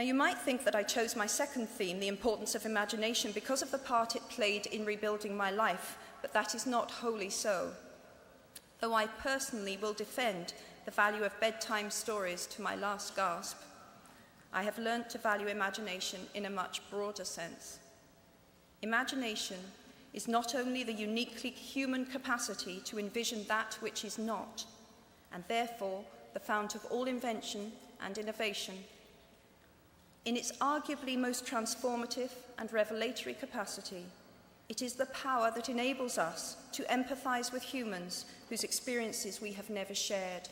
Now, you might think that I chose my second theme, the importance of imagination, because of the part it played in rebuilding my life, but that is not wholly so. Though I personally will defend the value of bedtime stories to my last gasp, I have learnt to value imagination in a much broader sense. Imagination is not only the uniquely human capacity to envision that which is not, and therefore the fount of all invention and innovation. In its arguably most transformative and revelatory capacity, it is the power that enables us to empathize with humans whose experiences we have never shared.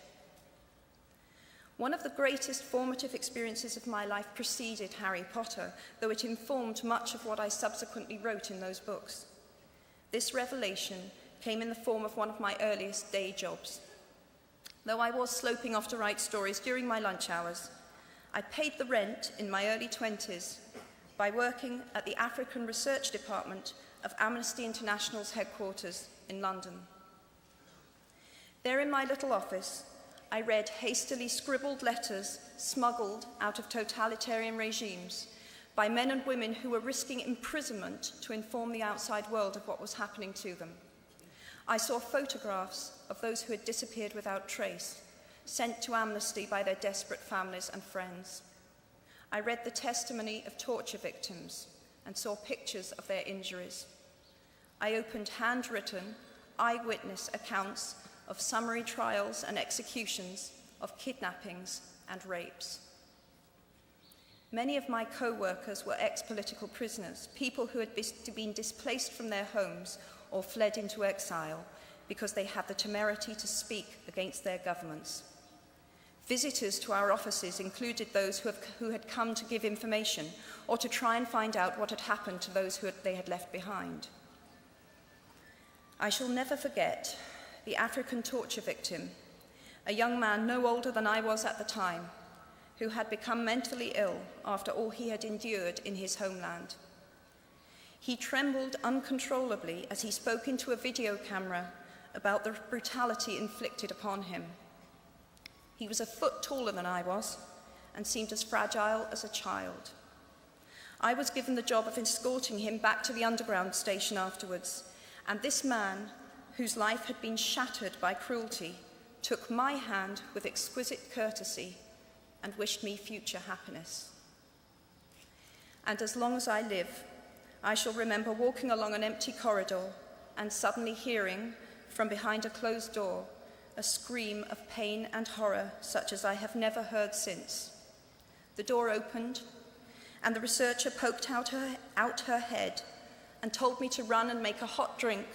One of the greatest formative experiences of my life preceded Harry Potter, though it informed much of what I subsequently wrote in those books. This revelation came in the form of one of my earliest day jobs. Though I was sloping off to write stories during my lunch hours, I paid the rent in my early 20s by working at the African Research Department of Amnesty International's headquarters in London. There in my little office, I read hastily scribbled letters smuggled out of totalitarian regimes by men and women who were risking imprisonment to inform the outside world of what was happening to them. I saw photographs of those who had disappeared without trace, sent to Amnesty by their desperate families and friends. I read the testimony of torture victims and saw pictures of their injuries. I opened handwritten, eyewitness accounts of summary trials and executions, of kidnappings and rapes. Many of my co-workers were ex-political prisoners, people who had been displaced from their homes or fled into exile because they had the temerity to speak against their governments. Visitors to our offices included those who had come to give information or to try and find out what had happened to those they had left behind. I shall never forget the African torture victim, a young man no older than I was at the time, who had become mentally ill after all he had endured in his homeland. He trembled uncontrollably as he spoke into a video camera about the brutality inflicted upon him. He was a foot taller than I was and seemed as fragile as a child. I was given the job of escorting him back to the underground station afterwards, and this man, whose life had been shattered by cruelty, took my hand with exquisite courtesy and wished me future happiness. And as long as I live, I shall remember walking along an empty corridor and suddenly hearing, from behind a closed door, a scream of pain and horror such as I have never heard since. The door opened, and the researcher poked out her head and told me to run and make a hot drink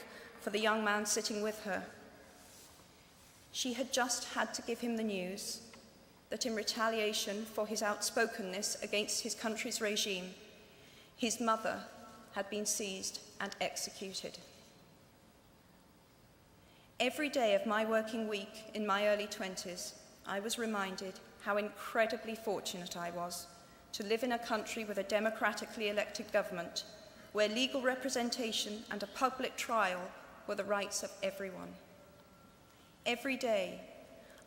for the young man sitting with her. She had just had to give him the news that in retaliation for his outspokenness against his country's regime, his mother had been seized and executed. Every day of my working week in my early 20s, I was reminded how incredibly fortunate I was to live in a country with a democratically elected government where legal representation and a public trial were the rights of everyone. Every day,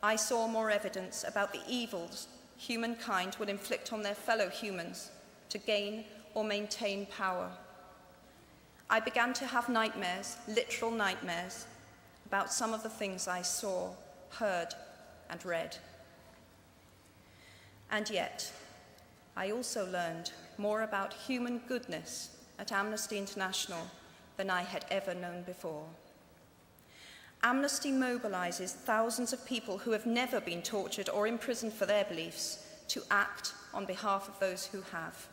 I saw more evidence about the evils humankind will inflict on their fellow humans to gain or maintain power. I began to have nightmares, literal nightmares, about some of the things I saw, heard, and read. And yet, I also learned more about human goodness at Amnesty International than I had ever known before. Amnesty mobilizes thousands of people who have never been tortured or imprisoned for their beliefs to act on behalf of those who have.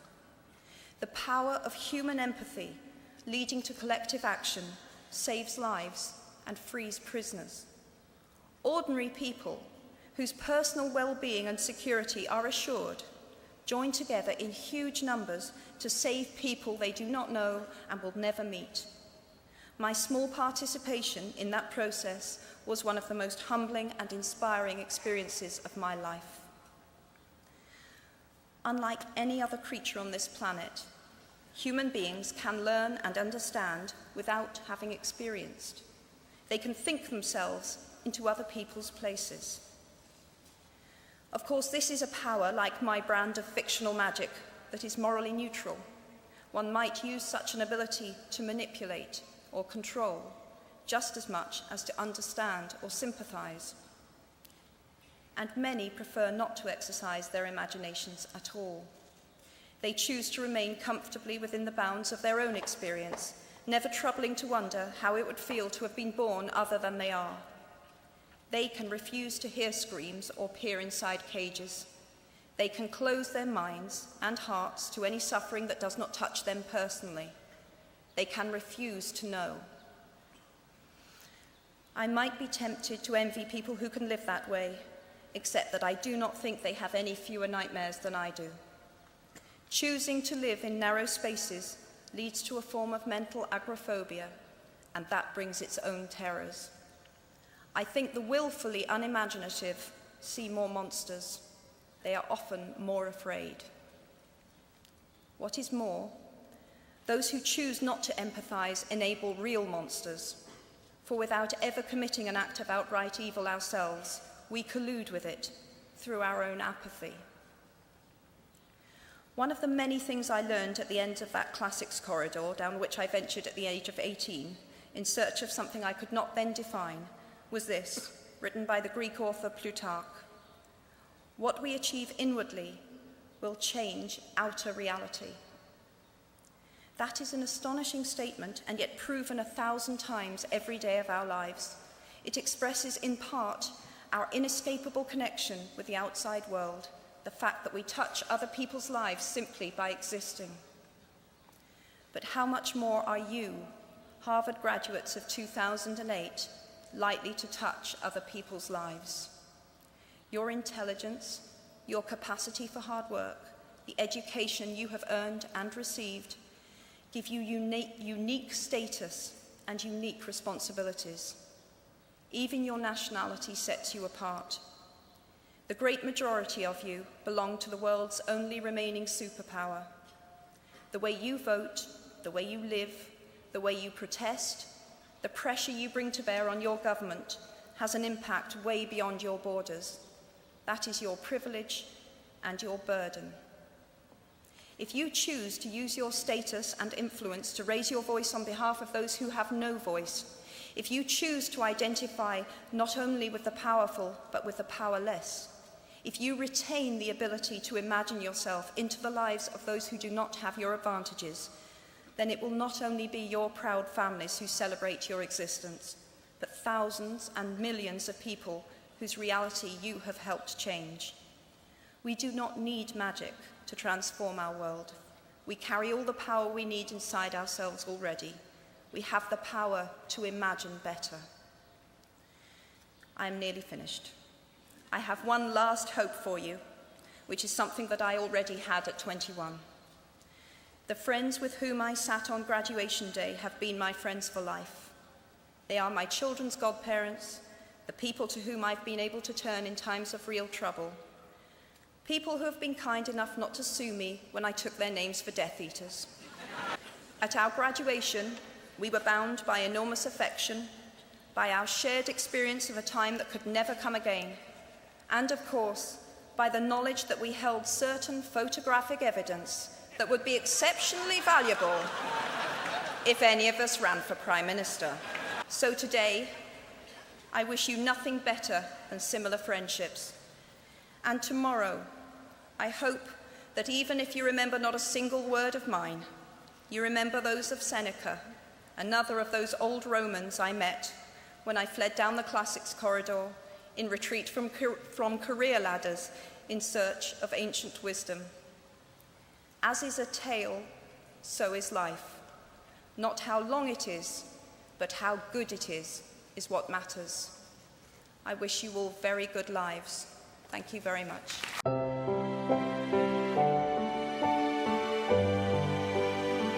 The power of human empathy leading to collective action saves lives and frees prisoners. Ordinary people whose personal well-being and security are assured join together in huge numbers to save people they do not know and will never meet. My small participation in that process was one of the most humbling and inspiring experiences of my life. Unlike any other creature on this planet, human beings can learn and understand without having experienced. They can think themselves into other people's places. Of course, this is a power, like my brand of fictional magic, that is morally neutral. One might use such an ability to manipulate or control just as much as to understand or sympathize. And many prefer not to exercise their imaginations at all. They choose to remain comfortably within the bounds of their own experience, never troubling to wonder how it would feel to have been born other than they are. They can refuse to hear screams or peer inside cages. They can close their minds and hearts to any suffering that does not touch them personally. They can refuse to know. I might be tempted to envy people who can live that way, except that I do not think they have any fewer nightmares than I do. Choosing to live in narrow spaces leads to a form of mental agoraphobia, and that brings its own terrors. I think the willfully unimaginative see more monsters. They are often more afraid. What is more, those who choose not to empathize enable real monsters, for without ever committing an act of outright evil ourselves, we collude with it through our own apathy. One of the many things I learned at the end of that classics corridor down which I ventured at the age of 18 in search of something I could not then define was this, written by the Greek author Plutarch: "What we achieve inwardly will change outer reality." That is an astonishing statement, and yet proven 1,000 times every day of our lives. It expresses in part our inescapable connection with the outside world, the fact that we touch other people's lives simply by existing. But how much more are you, Harvard graduates of 2008, likely to touch other people's lives? Your intelligence, your capacity for hard work, the education you have earned and received give you unique status and unique responsibilities. Even your nationality sets you apart. The great majority of you belong to the world's only remaining superpower. The way you vote, the way you live, the way you protest, the pressure you bring to bear on your government has an impact way beyond your borders. That is your privilege and your burden. If you choose to use your status and influence to raise your voice on behalf of those who have no voice, if you choose to identify not only with the powerful but with the powerless, if you retain the ability to imagine yourself into the lives of those who do not have your advantages, then it will not only be your proud families who celebrate your existence, but thousands and millions of people whose reality you have helped change. We do not need magic to transform our world. We carry all the power we need inside ourselves already. We have the power to imagine better. I am nearly finished. I have one last hope for you, which is something that I already had at 21. The friends with whom I sat on graduation day have been my friends for life. They are my children's godparents, the people to whom I've been able to turn in times of real trouble, people who have been kind enough not to sue me when I took their names for Death Eaters. At our graduation, we were bound by enormous affection, by our shared experience of a time that could never come again, and of course, by the knowledge that we held certain photographic evidence that would be exceptionally valuable if any of us ran for Prime Minister. So today, I wish you nothing better than similar friendships. And tomorrow, I hope that even if you remember not a single word of mine, you remember those of Seneca, another of those old Romans I met when I fled down the classics corridor in retreat from career ladders in search of ancient wisdom. As is a tale, so is life. Not how long it is, but how good it is what matters. I wish you all very good lives. Thank you very much.